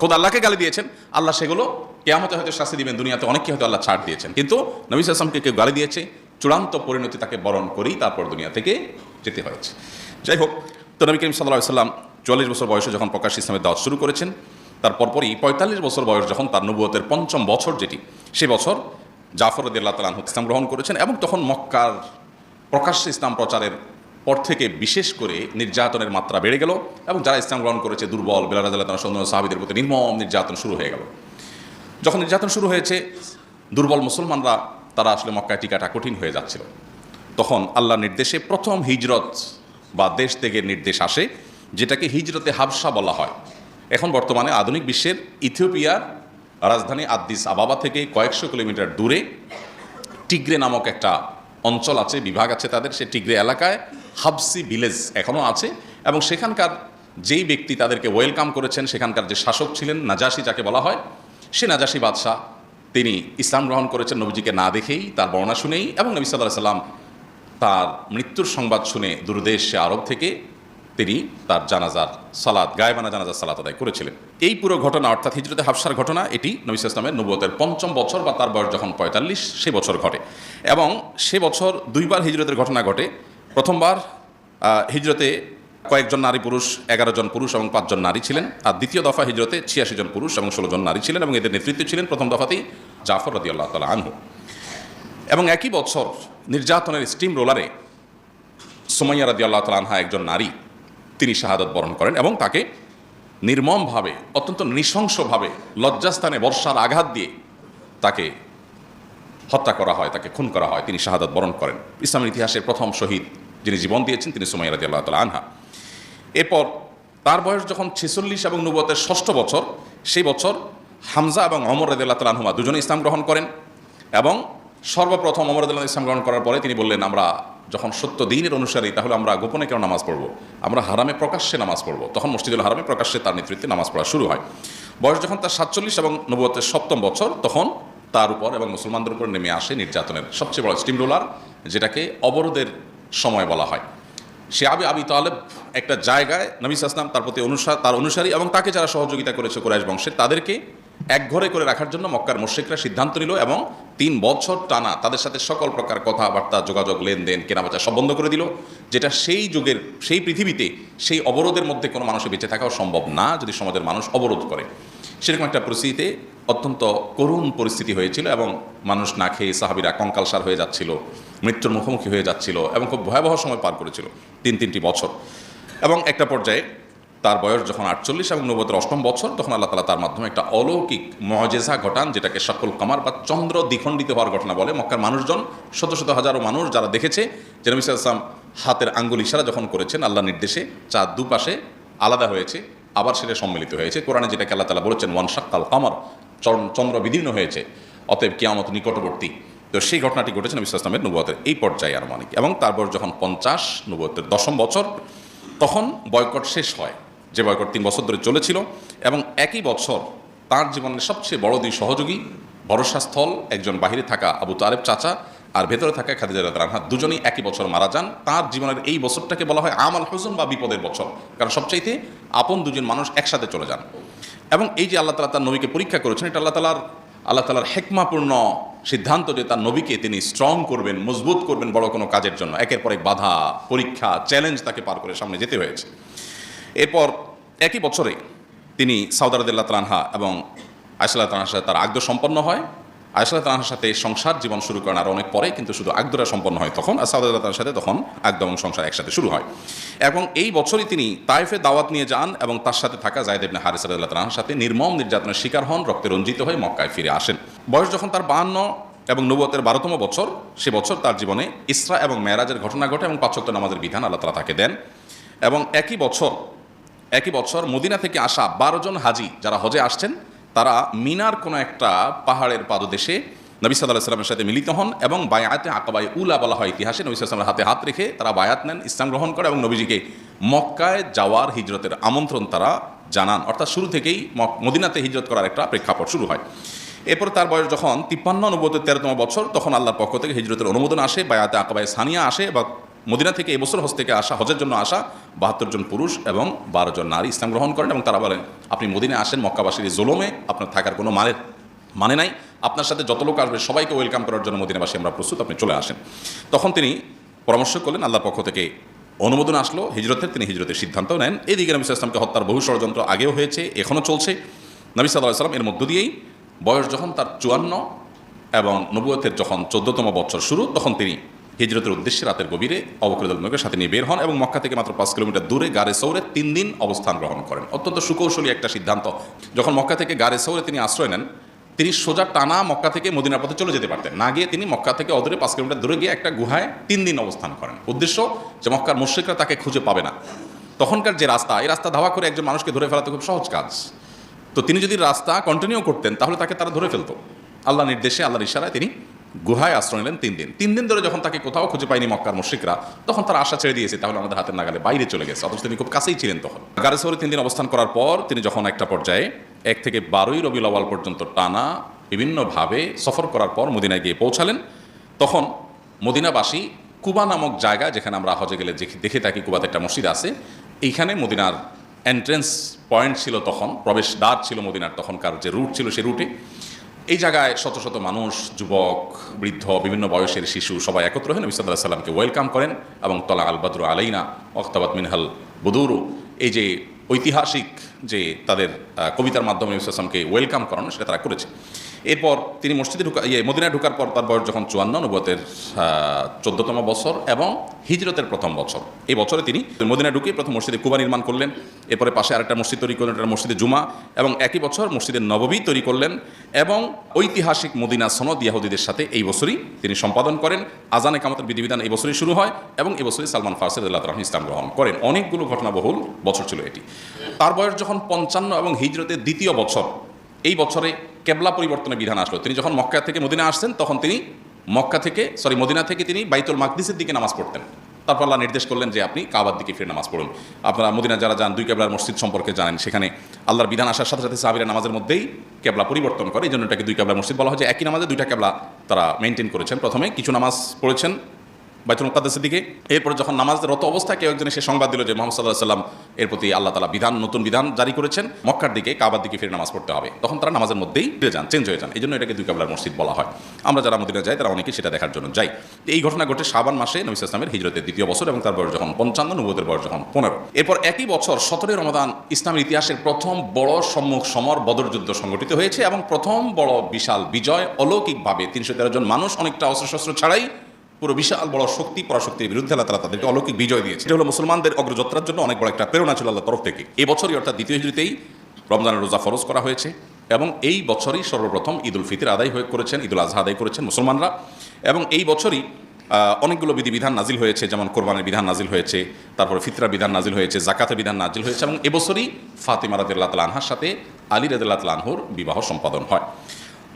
খোদ আল্লাহকে গালি দিয়েছেন, আল্লাহ সেগুলো কিয়ামতে হয়তো শাস্তি দিবেন, দুনিয়াতে অনেককে হয়তো আল্লাহ ছাড় দিয়েছেন, কিন্তু নবী সাল্লাল্লাহু আলাইহি ওয়াসাল্লামকে কেউ গালি দিয়েছে, চূড়ান্ত পরিণতি তাকে বরণ করেই তারপর দুনিয়া থেকে যেতে হয়েছে। যাই হোক, তো নবী করিম সাল্লাল্লাহু আলাইহি ওয়াসাল্লাম 44 বছর বয়সে যখন প্রকাশ ইসলামের দাওয়াত শুরু করেছেন, তার পরপরই 45 বছর বয়স যখন তার নবুয়তের ৫ম বছর যেটি, সে বছর জাফর রাদিয়াল্লাহু তাআলা আনহু ইসলাম গ্রহণ করেছেন। এবং তখন মক্কার প্রকাশ্যে ইসলাম প্রচারের পর থেকে বিশেষ করে নির্যাতনের মাত্রা বেড়ে গেল এবং যারা ইসলাম গ্রহণ করেছে দুর্বল, বেলাল রাদিয়াল্লাহু তাআলা সহ সাহাবীদের প্রতি নির্মম নির্যাতন শুরু হয়ে গেল। যখন নির্যাতন শুরু হয়েছে, দুর্বল মুসলমানরা তারা আসলে মক্কায় টিকাটা কঠিন হয়ে যাচ্ছিল, তখন আল্লাহর নির্দেশে প্রথম হিজরত বা দেশ ত্যাগের নির্দেশ আসে, যেটাকে হিজরতে হাবশা বলা হয়। এখন বর্তমানে আধুনিক বিশ্বের ইথিওপিয়ার রাজধানী আদ্দিস আবাবা থেকে কয়েকশো কিলোমিটার দূরে টিগ্রে নামক একটা অঞ্চল আছে, বিভাগ আছে তাদের। সে টিগ্রে এলাকায় হাবসি ভিলেজ এখনও আছে এবং সেখানকার যেই ব্যক্তি তাদেরকে ওয়েলকাম করেছেন, সেখানকার যে শাসক ছিলেন নাজাশি যাকে বলা হয়, সে নাজাশি বাদশাহ, তিনি ইসলাম গ্রহণ করেছেন নবীজিকে না দেখেই, তার বর্ণনা শুনেই, এবং নবী সাল্লাল্লাহু আলাইহি ওয়াসাল্লাম তার মৃত্যুর সংবাদ শুনে দূরদেশ আরব থেকে তিনি তার জানাজার সালাত, গায়েবানা জানাজার সালাত আদায় করেছিলেন। এই পুরো ঘটনা অর্থাৎ হিজরতে হাবশার ঘটনা, এটি নবী সাল্লাল্লাহু আলাইহি ওয়াসাল্লামের নবুয়তের ৫ম বছর বা তার বয়স যখন ৪৫ সে বছর ঘটে। এবং সে বছর দুইবার হিজরতের ঘটনা ঘটে। প্রথমবার হিজরতে কয়েকজন নারী পুরুষ, 11 জন পুরুষ এবং 5 জন নারী ছিলেন। আর দ্বিতীয় দফা হিজরতে 86 জন পুরুষ এবং 16 জন নারী ছিলেন এবং এদের নেতৃত্বে ছিলেন প্রথম দফাতেই জাফর রাদিয়াল্লাহু তাআলা আনহু। এবং একই বছর নির্যাতনের স্টিম রোলারে সুমাইয়া রাদিয়াল্লাহু তাআলা আনহা, একজন নারী, তিনি শাহাদাত বরণ করেন এবং তাকে নির্মমভাবে, অত্যন্ত নৃশংসভাবে লজ্জাস্থানে বর্ষার আঘাত দিয়ে তাকে হত্যা করা হয়, তাকে খুন করা হয়, তিনি শাহাদাত বরণ করেন। ইসলামের ইতিহাসের প্রথম শহীদ যিনি জীবন দিয়েছেন তিনি সুমাইয়া রাদিয়াল্লাহু তাআলা আনহা। এরপর তার বয়স যখন 46 এবং নবুয়তের 6ষ্ঠ বছর, সেই বছর হামজা এবং ওমর রাদিয়াল্লাহু তাআলা আনহুমা দুজনে ইসলাম গ্রহণ করেন। এবং সর্বপ্রথম ওমর রাদিয়াল্লাহু ইসলাম গ্রহণ করার পরে তিনি বললেন, আমরা যখন সত্য দ্বীনের অনুসারী, তাহলে আমরা গোপনে কেন নামাজ পড়বো? আমরা হারামে প্রকাশ্যে নামাজ পড়বো। তখন মসজিদুল হারামে প্রকাশ্যে তার নেতৃত্বে নামাজ পড়া শুরু হয়। বয়স যখন তার 47 এবং নবুয়তের 7ম বছর, তখন তার উপর এবং মুসলমানদের উপর নেমে আসে নির্যাতনের সবচেয়ে বড় স্টিম রোলার, যেটাকে অবরোধের সময় বলা হয়। সে আবি তালেব একটা জায়গায় নবী সাল্লাল্লাহু আলাইহি ওয়াসাল্লাম তার প্রতি তার অনুসারী এবং তাকে যারা সহযোগিতা করেছে কুরাইশ বংশের, তাদেরকে একঘরে করে রাখার জন্য মক্কার মুশরিকরা সিদ্ধান্ত নিল এবং 3 বছর টানা তাদের সাথে সকল প্রকার কথাবার্তা, যোগাযোগ, লেনদেন, কেনাবেচা সব বন্ধ করে দিল। যেটা সেই যুগের, সেই পৃথিবীতে সেই অবরোধের মধ্যে কোনো মানুষের বেঁচে থাকাও সম্ভব না যদি সমাজের মানুষ অবরোধ করে। সেরকম একটা পরিস্থিতিতে অত্যন্ত করুণ পরিস্থিতি হয়েছিল এবং মানুষ না খেয়ে সাহাবীরা কঙ্কালসার হয়ে যাচ্ছিল, মৃত্যুর মুখোমুখি হয়ে যাচ্ছিল এবং খুব ভয়াবহ সময় পার করেছিল 3টি বছর। এবং একটা পর্যায়ে তার বয়স যখন 48 এবং নবুয়তের 8ম বছর, তখন আল্লাহ তাআলা তার মাধ্যমে একটা অলৌকিক মুআজিজা ঘটান, যেটাকে শাকুল কামার বা চন্দ্র দ্বিখণ্ডিত হওয়ার ঘটনা বলে। মক্কার মানুষজন, শত শত হাজারো মানুষ যারা দেখেছে যে নবী সাল্লাল্লাহু আলাইহি ওয়াসাল্লাম হাতের আঙ্গুল ইশারা যখন করেছেন আল্লাহর নির্দেশে, চাঁদ দুপাশে আলাদা হয়েছে, আবার সেটা সম্মিলিত হয়েছে। কোরআনে যেটাকে আল্লাহ তাআলা বলেছেন ওয়ান শাক্কাল কামার, চন্দ্র বিদীর্ণ হয়েছে, অতএব কিয়ামত নিকটবর্তী। তো সেই ঘটনাটি ঘটেছে নবী সাল্লাল্লাহু আলাইহি ওয়াসাল্লামের নবুয়তের এই পর্যায়ে আনুমানিক। এবং তারপর যখন 50, নবুয়তের 10ম বছর, তখন বয়কট শেষ হয়, যে বয়কট 3 বছর ধরে চলেছিল। এবং একই বছর তার জীবনের সবচেয়ে বড় 2 সহযোগী, ভরসাস্থল, একজন বাহিরে থাকা আবু তালেব চাচা আর ভেতরে থাকা খাদিজা রাদিয়াল্লাহু আনহা, দুজনেই একই বছর মারা যান। তার জীবনের এই বছরটাকে বলা হয় আমাল হুজুন বা বিপদের বছর, কারণ সবচাইতে আপন দুজন মানুষ একসাথে চলে যান। এবং এই যে আল্লাহ তাআলা তার নবীকে পরীক্ষা করেছেন, এটা আল্লাহ তাআলার হেকমাপূর্ণ সিদ্ধান্ত যে তার নবীকে তিনি স্ট্রং করবেন, মজবুত করবেন বড় কোনো কাজের জন্য। একের পর এক বাধা, পরীক্ষা, চ্যালেঞ্জ তাকে পার করে সামনে যেতে হয়েছে। এরপর একই বছরে তিনি সাউদা রাদিয়াল্লাহু তাআলা আনহা এবং আয়েশা রাদিয়াল্লাহু তাআলার সাথে তার আগদ সম্পন্ন হয়। আয়েশা রাদিয়াল্লাহু তাআলার সাথে সংসার জীবন শুরু করেন আরও অনেক পরে, কিন্তু শুধু আগদরা সম্পন্ন হয় তখন, আর সাউদা রাদিয়াল্লাহু তাআলার সাথে তখন আগদ এবং সংসার একসাথে শুরু হয়। এবং এই বছরই তিনি তায়েফে দাওয়াত নিয়ে যান এবং তার সাথে থাকা যায়েদ ইবনে হারিসা রাদিয়াল্লাহু তাআলার সাথে নির্মম নির্যাতনের শিকার হন, রক্তে রঞ্জিত হয়ে মক্কায় ফিরে আসেন। বয়স যখন তার 52 এবং নবুয়তের 12তম বছর, সে বছর তার জীবনে ইসরা এবং মেরাজের ঘটনা ঘটে এবং 5 ওয়াক্ত নামাজের বিধান আল্লাহ তাআলা তাকে দেন। এবং একই বছর মদিনা থেকে আসা 12 জন হাজি যারা হজে আসছেন, তারা মিনার কোনো একটা পাহাড়ের পাদদেশে নবী সাল্লাল্লাহু আলাইহি ওয়াসাল্লামের সাথে মিলিত হন এবং বায়াতে আকাবায়ে উলা বলা হয় ইতিহাসে। নবী সাল্লাল্লাহু আলাইহি ওয়াসাল্লামের হাতে হাত রেখে তারা বায়াত নেন, ইসলাম গ্রহণ করে এবং নবীজিকে মক্কায় যাওয়ার হিজরতের আমন্ত্রণ তারা জানান। অর্থাৎ শুরু থেকেই মদিনাতে হিজরত করার একটা প্রেক্ষাপট শুরু হয়। এরপর তার বয়স যখন 53, নবুয়তের 13তম বছর, তখন আল্লাহর পক্ষ থেকে হিজরতের অনুমোদন আসে, বায়াতে আকাবায়ে সানিয়া আসে, বা মদিনা থেকে এবছর হজ থেকে আসা, হজের জন্য আসা 72 জন পুরুষ এবং 12 জন নারী ইসলাম গ্রহণ করেন। এবং তারা বলেন, আপনি মদিনায় আসেন, মক্কাবাসীর জুলুমে আপনার থাকার কোনো মানে নাই, আপনার সাথে যত লোক আসবে সবাইকে ওয়েলকাম করার জন্য মদিনাবাসী আমরা প্রস্তুত, আপনি চলে আসেন। তখন তিনি পরামর্শ করলেন, আল্লাহর পক্ষ থেকে অনুমোদন আসলো হিজরতের, তিনি হিজরতের সিদ্ধান্তও নেন। এদিকে নবী সাল্লাল্লাহু আলাইহি ওয়াসাল্লামকে হত্যার বহু ষড়যন্ত্র আগেও হয়েছে, এখনও চলছে। নবী সাল্লাল্লাহু আলাইহি ওয়াসাল্লাম এর মধ্য দিয়েই বয়স যখন তার 54 এবং নবুয়তের যখন 14তম বছর শুরু, তখন তিনি হিজরতের উদ্দেশ্যে রাতের গভীরে অবকরদুল নবীর সাথে নিয়ে বের হন এবং মক্কা থেকে মাত্র 5 কিলোমিটার দূরে গারে সৌরে 3 দিন অবস্থান গ্রহণ করেন। অত্যন্ত সুকৌশলী একটা সিদ্ধান্ত। যখন মক্কা থেকে গারে সৌরে তিনি আশ্রয় নেন, তিনি সোজা টানা মক্কা থেকে মদিনার পথে চলে যেতে পারতেন, না গিয়ে তিনি মক্কা থেকে অদূরে 5 কিলোমিটার দূরে গিয়ে একটা গুহায় 3 দিন অবস্থান করেন। উদ্দেশ্য যে মক্কার মুশরিকরা তাকে খুঁজে পাবে না। তখনকার যে রাস্তা, এই রাস্তা ধাওয়া করে একজন মানুষকে ধরে ফেলা তো খুব সহজ কাজ। তো তিনি যদি রাস্তা কন্টিনিউ করতেন তাহলে তাকে তারা ধরে ফেলতো। আল্লাহর নির্দেশে, আল্লাহর ইশারায় তিনি গুহায় আশ্রয় নিলেন 3 দিন। 3 দিন ধরে যখন তাকে কোথাও খুঁজে পায়নি মক্কার মুশরিকরা, তখন তারা আশা ছেড়ে দিয়েছে, তাহলে আমাদের হাতের নাগালে বাইরে চলে গেছে। অথচ তিনি খুব কাছেই ছিলেন তখন। গারে সৌরে 3 দিন অবস্থান করার পর তিনি যখন একটা পর্যায়ে 1 থেকে 12 রবিউল আউয়াল পর্যন্ত টানা বিভিন্নভাবে সফর করার পর মদিনায় গিয়ে পৌঁছালেন, তখন মদিনাবাসী কুবা নামক জায়গা, যেখানে আমরা হজে গেলে দেখে থাকি কুবাতে একটা মসজিদ আছে, এইখানে মদিনার এন্ট্রেন্স পয়েন্ট ছিল, তখন প্রবেশ দ্বার ছিল মদিনার, তখনকার যে রুট ছিল সেই রুটে। এই জায়গায় শত শত মানুষ, যুবক, বৃদ্ধ, বিভিন্ন বয়সের শিশু সবাই একত্র হয়ে নবী সাল্লাল্লাহু আলাইহি ওয়াসাল্লামকে ওয়েলকাম করেন এবং তলা আল বদরু আলাইনা ওয়াক্তাবাত মিনহাল বুদুরু, এই যে ঐতিহাসিক যে তাদের কবিতার মাধ্যমে নবী সাল্লাল্লাহু আলাইহি ওয়াসাল্লামকে ওয়েলকাম করানো, সেটা তারা করেছে। এরপর তিনি মসজিদে মদিনায় ঢোকার পর তার বয়স যখন 54, নবুয়তের 14তম বছর এবং হিজরতের প্রথম বছর, এই বছরে তিনি মদিনায় ঢুকে প্রথম মসজিদে কুবা নির্মাণ করলেন। এরপরে পাশে আরেকটা মসজিদ তৈরি করলেন, এটা মসজিদে জুমা, এবং একই বছর মসজিদে নববী তৈরি করলেন এবং ঐতিহাসিক মদিনা সনদ ইয়াহুদীদের সাথে এই বছরই তিনি সম্পাদন করেন। আজান ইকামতের বিধিবিধান এই বছরই শুরু হয় এবং এই বছরই সালমান ফারসি রাদিয়াল্লাহু তাআলা ইসলাম গ্রহণ করেন। অনেকগুলো ঘটনাবহুল বছর ছিল এটি। তার বয়স যখন 55 এবং হিজরতের 2য় বছর, এই বছরে কেবলা পরিবর্তনের বিধান আসলো। তিনি যখন মক্কা থেকে মদিনা আসছেন, তখন তিনি মদিনা থেকে তিনি বাইতুল মাকদিসের দিকে নামাজ পড়তেন। তারপর আল্লাহ নির্দেশ করলেন যে আপনি কাবার দিকে ফিরে নামাজ পড়ুন। আপনারা মদিনা যারা যান, দুই কেবলার মসজিদ সম্পর্কে জানেন, সেখানে আল্লাহর বিধান আসার সাথে সাথে সাহাবীরা নামাজের মধ্যেই কেবলা পরিবর্তন করে, এই জন্য এটাকে দুই কেবলার মসজিদ বলা হয়। যে একই নামাজে দুইটা কেবলা তারা মেনটেন করেছেন। প্রথমে কিছু নামাজ পড়েছেন বাইতুল মুকাদ্দাসের দিকে, এরপরে যখন নামাজরত অবস্থায় কেউ একজন এসে সংবাদ দিল যে মুহাম্মদ সাল্লাল্লাহু আলাইহি ওয়াসাল্লাম এর প্রতি আল্লাহ তাআলা নতুন বিধান জারি করেছেন, মক্কার দিকে কাবার দিকে ফিরে নামাজ পড়তে হবে, তখন তারা নামাজের মধ্যেই ফিরে যান, চেঞ্জ হয়ে যান। এই জন্য এটাকে দুই কেবলার মসজিদ বলা হয়। আমরা যারা মদিনা যাই তারা অনেকেই সেটা দেখার জন্য যাই। এই ঘটনা ঘটে শাবান মাসে নবী সাল্লাল্লাহু আলাইহি ওয়াসাল্লামের হিজরতের দ্বিতীয় বছর, এবং তার বয়স যখন 55, নবুয়তের বয়স যখন 15। এরপর একই বছর 17 রমাদান ইসলামের ইতিহাসের প্রথম বড় সম্মুখ সমর বদর যুদ্ধ সংগঠিত হয়েছে, এবং প্রথম বড় বিশাল বিজয় অলৌকিকভাবে 313 জন মানুষ অনেকটা অস্ত্রশস্ত্র ছাড়াই পুরো বিশাল বড় শক্তি পরাশক্তির বিরুদ্ধে আল্লাহ তাআলা তাদেরকে অলৌকিক বিজয় দিয়েছে। এটা হলো মুসলমানদের অগ্রযাত্রার জন্য অনেক বড় একটা প্রেরণা ছিল আল্লাহর তরফ থেকে। এই বছরই অর্থাৎ দ্বিতীয় হিজরিতেই রমজানের রোজা ফরজ করা হয়েছে, এবং এই বছরই সর্বপ্রথম ঈদুল ফিতর আদায় করেছেন, ঈদুল আজহা আদায় করেছেন মুসলমানরা। এবং এই বছরই অনেকগুলো বিধিবিধান নাজিল হয়েছে, যেমন কোরবানির বিধান নাজিল হয়েছে, তারপরে ফিতরার বিধান নাজিল হয়েছে, জাকাতের বিধান নাজিল হয়েছে, এবং এবছরই ফাতিমা রাদিয়াল্লাহু তাআলা আনহার সাথে আলী রাদিয়াল্লাহু তাআলা আনহুর বিবাহ সম্পাদন হয়।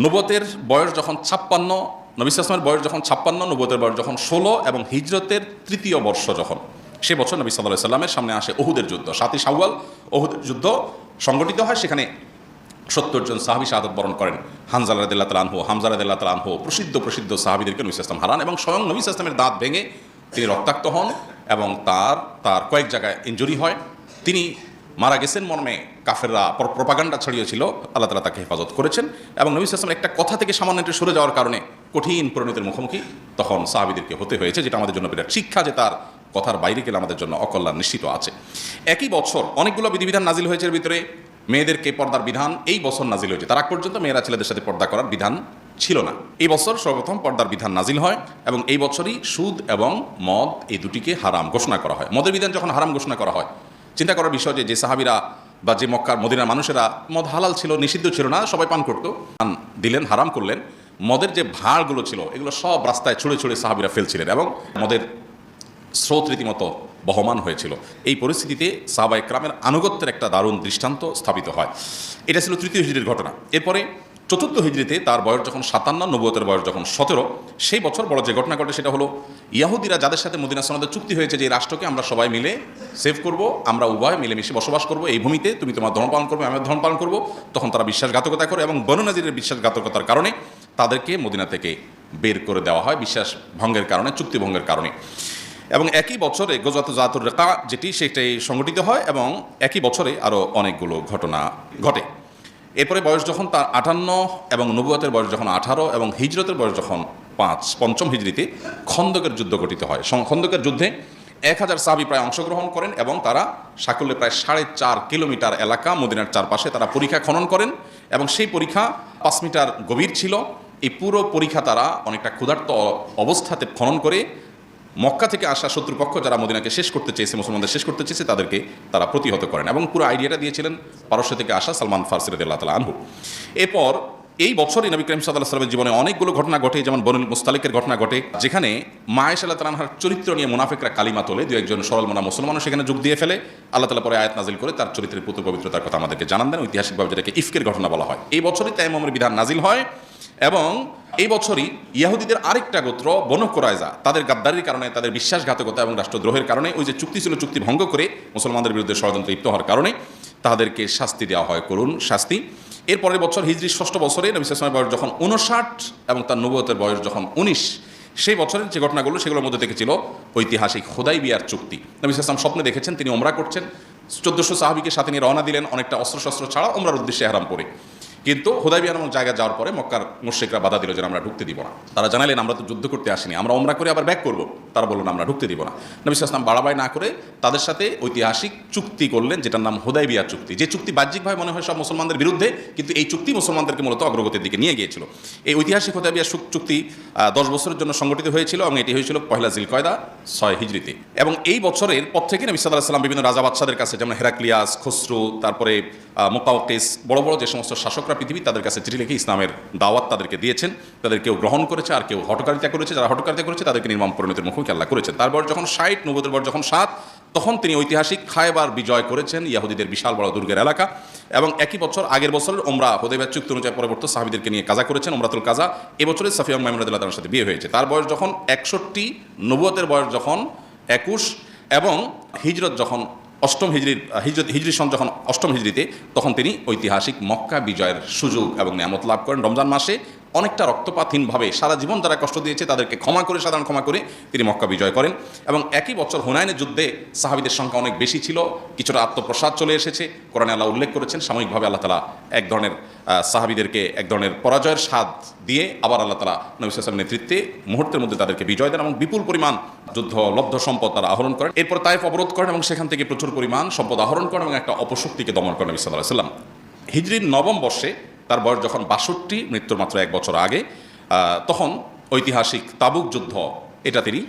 নবুয়তের বয়স যখন 56, নবী সাল্লাল্লাহু আলাইহি ওয়াসাল্লামের বয়স যখন 56, নবুয়তের বয়স যখন 16, এবং হিজরতের তৃতীয় বর্ষ যখন, সে বছর নবী সাল্লাল্লাহু আলাইহি ওয়াসাল্লামের সামনে আসে উহুদের যুদ্ধ। 7ই শাওয়াল উহুদের যুদ্ধ সংগঠিত হয়। সেখানে 70 জন সাহাবী শাহাদাত বরণ করেন। হানজালা রাদিয়াল্লাহু তাআলা আনহু, হামজা রাদিয়াল্লাহু তাআলা আনহু, প্রসিদ্ধ সাহাবীদেরকে নবী সাল্লাল্লাহু আলাইহি ওয়াসাল্লাম হারান, এবং স্বয়ং নবী সাল্লাল্লাহু আলাইহি ওয়াসাল্লামের দাঁত ভেঙে তিনি রক্তাক্ত হন, এবং তার কয়েক জায়গায় ইনজুরি হয়। তিনি মারা গেছেন মর্মে কাফেররা প্রপাগান্ডা ছড়িয়েছিল, আল্লাহ তাআলা তাকে হেফাজত করেছেন। এবং নবী সাল্লাল্লাহু আলাইহি ওয়াসাল্লাম একটা কথা থেকে সামান্য একটু সরে যাওয়ার কারণে কঠিন পরিণতির মুখোমুখি তখন সাহাবীদেরকে হতে হয়েছে, যেটা আমাদের জন্য বিরাট শিক্ষা, যে তার কথার বাইরে গেলে আমাদের জন্য অকল্যাণ নিশ্চিত আছে। একই বছর অনেকগুলো বিধিবিধান নাজিল হয়েছে। এর ভিতরে মেয়েদেরকে পর্দার বিধান এই বছর নাজিল হয়েছে। তার আগ পর্যন্ত মেয়েরা ছেলেদের সাথে পর্দা করার বিধান ছিল না। এই বছর সর্বপ্রথম পর্দার বিধান নাজিল হয়, এবং এই বছরই সুদ এবং মদ এই দুটিকে হারাম ঘোষণা করা হয়। মদের বিধান যখন হারাম ঘোষণা করা হয়, চিন্তা করার বিষয় যে সাহাবীরা বা যে মক্কার মদিনার মানুষেরা, মদ হালাল ছিল, নিষিদ্ধ ছিল না, সবাই পান করতো, দিলেন, হারাম করলেন। মদের যে ভাঁড়গুলো ছিল এগুলো সব রাস্তায় ছুঁড়ে ছুঁড়ে সাহাবীরা ফেলছিলেন, এবং মদের স্রোত রীতিমতো বহমান হয়েছিল। এই পরিস্থিতিতে সাহাবা ইকরামের আনুগত্যের একটা দারুণ দৃষ্টান্ত স্থাপিত হয়। এটা ছিল তৃতীয় হিজরির ঘটনা। এরপরে চতুর্থ হিজরিতে তার বয়স যখন 57, নবুয়তের বয়স যখন 17, সেই বছর বড় যে ঘটনা ঘটে সেটা হলো ইহুদিরা যাদের সাথে মদিনা সনদের চুক্তি হয়েছে যে এই রাষ্ট্রকে আমরা সবাই মিলে সেভ করব, আমরা উভয় মিলেমিশে বসবাস করব, এই ভূমিতে তুমি তোমার ধর্ম পালন করবে, আমি ধর্ম পালন করব, তখন তারা বিশ্বাসঘাতকতা করে, এবং বনু নাজিরের বিশ্বাসঘাতকতার কারণে তাদেরকে মদিনা থেকে বের করে দেওয়া হয়, বিশ্বাস ভঙ্গের কারণে, চুক্তি ভঙ্গের কারণে। এবং একই বছরে গজওয়াত যাতুর রিকা সেটাই সংগঠিত হয়, এবং একই বছরে আরও অনেকগুলো ঘটনা ঘটে। এরপরে বয়স যখন তার 58, এবং নবুয়তের বয়স যখন 18, এবং হিজরতের বয়স যখন 5, পঞ্চম হিজরিতে খন্দকের যুদ্ধ গঠিত হয়। খন্দকের যুদ্ধে 1000 সাহাবী প্রায় অংশগ্রহণ করেন, এবং তারা সাকুল্যে প্রায় 4.5 কিলোমিটার এলাকা মদিনার চারপাশে তারা পরীক্ষা খনন করেন, এবং সেই পরীক্ষা 5 মিটার গভীর ছিল। এই পুরো পরীক্ষা তারা অনেকটা ক্ষুধার্ত অবস্থাতে খনন করে মক্কা থেকে আসা শত্রুপক্ষ যারা মদিনাকে শেষ করতে চেয়েছে, মুসলমানদের শেষ করতে চেয়েছে, তাদেরকে তারা প্রতিহত করেন, এবং পুরো আইডিয়াটা দিয়েছিলেন পারস্য থেকে আসা সালমান ফারসি রাদিয়াল্লাহু তাআলা আনহু। এরপর এই বছরই নবী করিম সাল্লাল্লাহু আলাইহি ওয়াসাল্লামের জীবনে অনেকগুলো ঘটনা ঘটে, যেমন বনুল মুস্তালিকের ঘটনা ঘটে, যেখানে মা আয়েশা রাদিয়াল্লাহু তাআলা আনহার চরিত্র নিয়ে মুনাফিকরা কালিমা তোলে, দু একজন সরল মনা মুসলমানও সেখানে যোগ দিয়ে ফেলে। আল্লাহ তাআলা পরে আয়াত নাজিল করে তার চরিত্রের পুত্র পবিত্রতার কথা আমাদেরকে জানান দেন, ঐতিহাসিকভাবে যেটাকে ইফকের ঘটনা বলা হয়। এই বছরই তায়াম্মুমের বিধান নাজিল হয়, এবং এই বছরই ইহুদিদের আরেকটা গোত্র বনু কুরাইজা তাদের গাদ্দারির কারণে, তাদের বিশ্বাসঘাতকতা এবং রাষ্ট্রদ্রোহের কারণে, ওই যে চুক্তি ছিল চুক্তি ভঙ্গ করে মুসলমানদের বিরুদ্ধে ষড়যন্ত্র লিপ্ত হওয়ার কারণে তাদেরকে শাস্তি দেওয়া হয়, করুণ শাস্তি। এর পরের বছর হিজরি 6ষ্ঠ বছরে নবী সাল্লাল্লাহু আলাইহি ওয়াসাল্লামের বয়স যখন 59, এবং তার নবুয়তের বয়স যখন 19, সেই বছরের যে ঘটনাগুলো সেগুলোর মধ্যে থেকে ছিল ঐতিহাসিক হুদাইবিয়ার চুক্তি। নবী সাল্লাল্লাহু আলাইহি ওয়াসাল্লাম স্বপ্নে দেখেছেন তিনি ওমরা করছেন, 1400 সাহাবীকে সাথে নিয়ে রওনা দিলেন অনেকটা অস্ত্রশস্ত্র ছাড়া ওমরার উদ্দেশ্যে ইহরাম পরে। কিন্তু হুদাইবিয়া নামক জায়গায় যাওয়ার পরে মক্কার মুশরিকরা বাধা দিল যে আমরা ঢুকতে দিব না। তারা জানালেন আমরা তো যুদ্ধ করতে আসিনি, আমরা ওমরা করে আবার ব্যাক করব। তারা বললেন আমরা ঢুকতে দিব না। নবী সাল্লাল্লাহু আলাইহি ওয়াসাল্লাম বাড়াবাড়ি না করে তাদের সাথে ঐতিহাসিক চুক্তি করলেন, যেটার নাম হুদাইবিয়া চুক্তি। যে চুক্তি বাহ্যিকভাবে মনে হয় সব মুসলমানদের বিরুদ্ধে, কিন্তু এই চুক্তি মুসলমানদেরকে মূলত অগ্রগতির দিকে নিয়ে গিয়েছিল। এই ঐতিহাসিক হুদাইবিয়া চুক্তি 10 বছরের জন্য সংগঠিত হয়েছিল, এবং এটি হয়েছিল পহেলা জিলকয়দা 6 হিজরিতে। এবং এই বছরের পর থেকে নবী সাল্লাল্লাহু আলাইহি ওয়াসাল্লাম বিভিন্ন রাজা বাদশাদের কাছে, যেমন হেরাক্লিয়াস, খসরু, তারপরে মুকাওকিস, বড় বড় যে সমস্ত শাসকরা পৃথিবী, তাদের কাছে চিঠি লিখে ইসলামের দাওয়াত তাদেরকে দিয়েছেন। তাদের কেউ গ্রহণ করেছে, আর কেউ হঠকারিতা করেছে। যারা হঠকারিতা করেছে তাদেরকে নির্মম পরিণতির মুখোমুখি আল্লাহ করেছেন। তারপর যখন 60, নবুয়তের বয়স যখন 7, তখন তিনি ঐতিহাসিক খায়বার বিজয় করেছেন, ইহুদিদের বিশাল বড় দুর্গের এলাকা। এবং একই বছর আগের বছরের ওমরা হুদাইবিয়া চুক্তি অনুযায়ী পরবর্তী সাহাবীদেরকে নিয়ে কাজা করেছেন, ওমরাতুল কাজা। এবছরের সাফিয়া মাইমুন রাদিয়াল্লাহু তাআলার সাথে বিয়ে হয়েছে। তার বয়স যখন 61, নবুয়তের বয়স যখন 21 এবং হিজরত যখন অষ্টম হিজরি সন যখন অষ্টম হিজরিতে, তখন তিনি ঐতিহাসিক মক্কা বিজয়ের সুযোগ এবং নিয়ামত লাভ করেন। রমজান মাসে অনেকটা রক্তপাতহীনভাবে সারা জীবন যারা কষ্ট দিয়েছে তাদেরকে সাধারণ ক্ষমা করে তিনি মক্কা বিজয় করেন। এবং একই বছর হুনাইনের যুদ্ধে সাহাবীদের সংখ্যা অনেক বেশি ছিল, কিছুটা আত্মপ্রসাদ চলে এসেছে। কোরআনে আল্লাহ উল্লেখ করেছেন সাময়িকভাবে আল্লাহ তাআলা এক ধরনের সাহাবীদেরকে এক ধরনের পরাজয়ের স্বাদ দিয়ে আবার আল্লাহ তাআলা নবী সাল্লাল্লাহু আলাইহি ওয়াসাল্লামের নেতৃত্বে মুহূর্তের মধ্যে তাদেরকে বিজয় দেন এবং বিপুল পরিমাণ যুদ্ধ লব্ধ সম্পদ তারা আহরণ করেন। এরপর তায়েফ অবরোধ করেন এবং সেখান থেকে প্রচুর পরিমাণ সম্পদ আহরণ করেন এবং একটা অপশক্তিকে দমন করেন নবী সাল্লাল্লাহু আলাইহি ওয়াসাল্লাম। হিজরির নবম বর্ষে, তার বয়স যখন 62, মৃত্যুর মাত্র 1 বছর আগে, তখন ঐতিহাসিক তাবুক যুদ্ধ এটা তিনি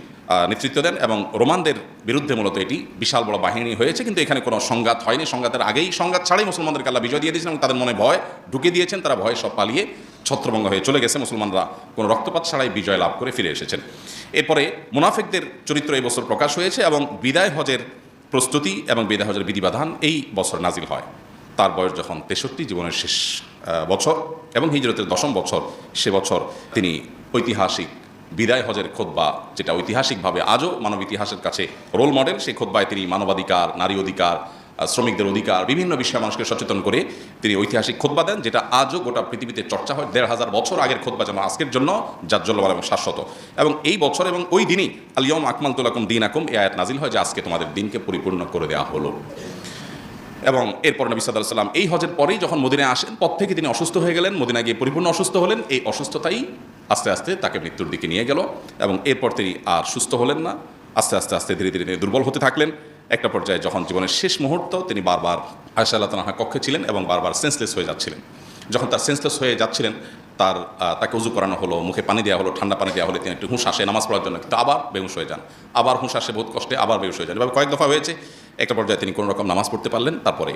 নেতৃত্ব দেন এবং রোমানদের বিরুদ্ধে মূলত এটি বিশাল বড় বাহিনী হয়েছে, কিন্তু এখানে কোনো সংঘাত হয়নি। সংঘাতের আগেই, সংঘাত ছাড়াই মুসলমানদেরকে আল্লাহ বিজয় দিয়ে দিয়েছেন এবং তাদের মনে ভয় ঢুকে দিয়েছেন। তারা ভয়ে সব পালিয়ে ছত্রভঙ্গ হয়ে চলে গেছে। মুসলমানরা কোনো রক্তপাত ছাড়াই বিজয় লাভ করে ফিরে এসেছেন। এরপরে মুনাফিকদের চরিত্র এই বছর প্রকাশ হয়েছে এবং বিদায় হজের প্রস্তুতি এবং বিদায় হজের বিধিবিধান এই বছর নাজিল হয়। তার বয়স যখন 63, জীবনের শেষ বছর এবং হিজরতের 10ম বছর, সে বছর তিনি ঐতিহাসিক বিদায় হজের খুতবা, যেটা ঐতিহাসিকভাবে আজও মানব ইতিহাসের কাছে রোল মডেল, সেই খুতবায় তিনি মানবাধিকার, নারী অধিকার, শ্রমিকদের অধিকার, বিভিন্ন বিষয়ে মানুষকে সচেতন করে তিনি ঐতিহাসিক খুতবা দেন, যেটা আজও গোটা পৃথিবীতে চর্চা হয়। 1500 বছর আগের খুতবা যেন আজকের জন্য জাজ্জল্যমান এবং শাশ্বত। এবং এই বছর এবং ওই দিনই আল-ইয়াউমা আকমালতু লাকুম দীনাকুম এই আয়াত নাজিল হয় যে আজকে তোমাদের দিনকে পরিপূর্ণ করে দেওয়া হলো। এবং এরপর নবী সাল্লাল্লাহু আলাইহি ওয়াসাল্লাম এই হজের পরেই যখন মদিনায় আসেন, পথ থেকে তিনি অসুস্থ হয়ে গেলেন, মদিনায় গিয়ে পরিপূর্ণ অসুস্থ হলেন। এই অসুস্থতাই আস্তে আস্তে তাকে মৃত্যুর দিকে নিয়ে গেল এবং এরপর তিনি আর সুস্থ হলেন না। আস্তে আস্তে ধীরে ধীরে তিনি দুর্বল হতে থাকলেন। একটা পর্যায়ে যখন জীবনের শেষ মুহূর্ত, তিনি বারবার আয়েশা রাদিয়াল্লাহু তাআলার কক্ষে ছিলেন এবং বারবার সেন্সলেস হয়ে যাচ্ছিলেন। যখন তার সেন্সলেস হয়ে যাচ্ছিলেন, তাকে উজু করানো হলো, মুখে পানি দেওয়া হলো, ঠান্ডা পানি দেওয়া হলে তিনি একটু হুঁশ আসে নামাজ পড়ার জন্য, কিন্তু আবার বেহুশ হয়ে যান, আবার হুঁশ আসে বহুত কষ্টে, আবার বেহুশ হয়ে যান। এভাবে কয়েক দফা হয়েছে। একটা পর্যায়ে তিনি কোনো রকম নামাজ পড়তে পারলেন। তারপরে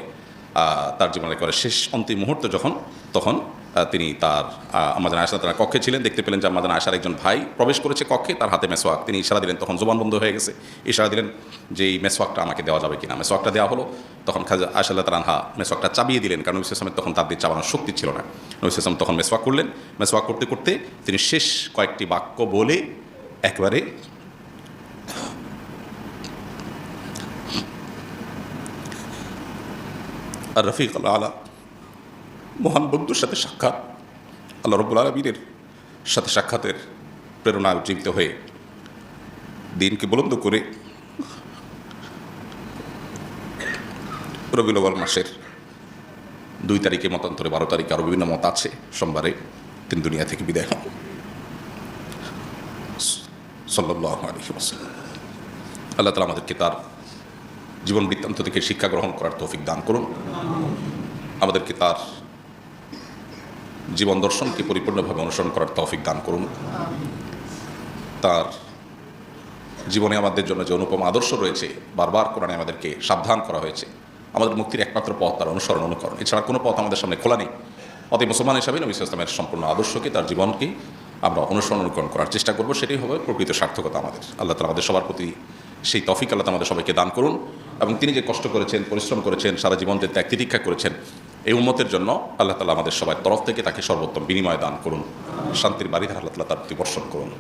তার জীবনের করে শেষ অন্তিম মুহূর্ত তখন তিনি তার আম্মা জান আয়েশা তার কক্ষে ছিলেন। দেখতে পেলেন যে আম্মা জান আয়েশার একজন ভাই প্রবেশ করেছে কক্ষে, তার হাতে মেসওয়াক। তিনি ইশারা দিলেন, তখন জবান বন্ধ হয়ে গেছে। ইশারা দিলেন যে এই মেসওয়াকটা আমাকে দেওয়া যাবে কিনা। মেসওয়াকটা দেওয়া হলো। তখন খাজা আয়েশা রাদিয়াল্লাহু তাআলা মেসওয়াকটা চাবিয়ে দিলেন, কারণ নবী সাল্লাল্লাহু আলাইহি ওয়াসাল্লামের তখন তার দিয়ে চাবানোর শক্তি ছিল না। নবী সাল্লাল্লাহু আলাইহি ওয়াসাল্লাম তখন মেসওয়াক করলেন। মেসওয়াক করতে করতে তিনি শেষ কয়েকটি বাক্য বলে একবারে আর রফিক আলা, মহান বন্ধুর সাথে সাক্ষাৎ, আল্লাহ রাব্বুল আলামিনের সাথে সাক্ষাতের প্রেরণায় উজ্জীবিত হয়ে দিনকে বুলন্দ করে রবিউল আউয়াল মাসের 2 তারিখে মতান্তরে 12 তারিখে, আরও বিভিন্ন মত আছে, সোমবারে তিনি দুনিয়া থেকে বিদায় হন। সাল্লাল্লাহু আলাইহি ওয়াসাল্লাম। আল্লাহ তাআলা আমাদেরকে তার জীবন বৃত্তান্ত থেকে শিক্ষা গ্রহণ করার তৌফিক দান করুন। আমাদেরকে তার জীবন দর্শনকে পরিপূর্ণভাবে অনুসরণ করার তৌফিক দান করুন। তার জীবনে আমাদের জন্য যে অনুপম আদর্শ রয়েছে, বারবার কোরআনে আমাদেরকে সাবধান করা হয়েছে, আমাদের মুক্তির একমাত্র পথ তার অনুসরণ, অনুকরণ, এছাড়া কোনো পথ আমাদের সামনে খোলা নেই। অতএব মুসলমান হিসাবে নবী সাল্লাল্লাহু আলাইহি ওয়াসাল্লামের সম্পূর্ণ আদর্শকে, তার জীবনকে আমরা অনুসরণ, অনুকরণ করার চেষ্টা করব। সেটাই হবে প্রকৃত সার্থকতা আমাদের। আল্লাহ তাআলা আমাদের সবার প্রতি সেই তৌফিক আল্লাহ আমাদের সবাইকে দান করুন। এবং তিনি যে কষ্ট করেছেন, পরিশ্রম করেছেন, সারা জীবন যে ত্যাগ তিতিক্ষা করেছেন এই উম্মতের জন্য, আল্লাহ তাআলা আমাদের সবার তরফ থেকে তাকে সর্বোত্তম বিনিময় দান করুন। শান্তির বাড়িধারা আল্লাহ তাআলা তার প্রতি বর্ষণ করুন।